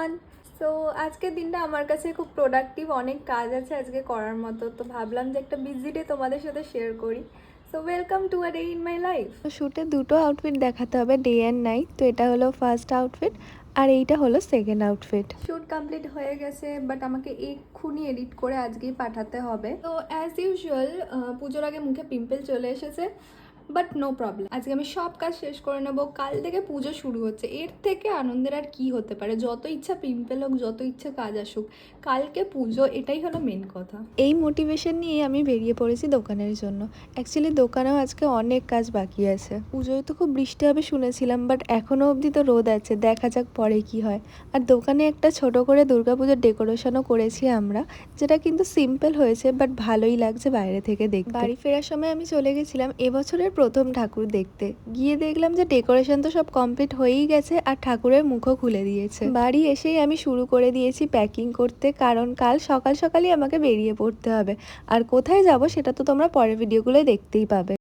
Everyone. So আজকের দিনটা আমার কাছে খুব প্রোডাক্টিভ, অনেক কাজ আছে আজকে করার মতো, তো ভাবলাম যে একটা বিজি ডে তোমাদের সাথে শেয়ার করি। So welcome to a day in my life. শ্যুটে দুটো আউটফিট দেখাতে হবে, ডে অ্যান্ড নাইট। তো এটা হলো ফার্স্ট আউটফিট আর এইটা হলো সেকেন্ড আউটফিট। শ্যুট কমপ্লিট হয়ে গেছে, বাট আমাকে এক্ষুনি এডিট করে আজকেই পাঠাতে হবে। তো অ্যাজ ইউজুয়াল পুজোর আগে মুখে পিম্পল চলে এসেছে, বাট নো প্রবলেম, আজকে আমি সব কাজ শেষ করে নেবো। কাল থেকে পুজো শুরু হচ্ছে, এর থেকে আনন্দের আর কি হতে পারে? যত ইচ্ছা পিম্পল হোক, যত ইচ্ছা কাজ আসুক, কালকে পুজো, এটাই হলো মেন কথা। এই মোটিভেশন নিয়ে আমি বেরিয়ে পড়েছি দোকানের জন্য। অ্যাকচুয়ালি দোকানেও আজকে অনেক কাজ বাকি আছে। পুজোয় তো খুব বৃষ্টি হবে শুনেছিলাম, বাট এখনও অবধি তো রোদ আছে, দেখা যাক পরে কি হয়। আর দোকানে একটা ছোট করে দুর্গাপুজোর ডেকোরেশনও করেছি আমরা, যেটা কিন্তু সিম্পল হয়েছে, বাট ভালোই লাগছে বাইরে থেকে দেখতে। বাড়ি ফেরার সময় আমি চলে গেছিলাম এবছরের প্রথম ঠাকুর দেখতে। গিয়ে দেখলাম যে ডেকোরেশন তো সব কমপ্লিট হয়েই গেছে আর ঠাকুরের মুখও খুলে দিয়েছে। বাড়ি এসেই আমি শুরু করে দিয়েছি প্যাকিং করতে, কারণ কাল সকাল সকালই আমাকে বেরিয়ে পড়তে হবে। আর কোথায় যাব সেটা তো তোমরা পরের ভিডিওগুলোয় দেখতেই পাবে।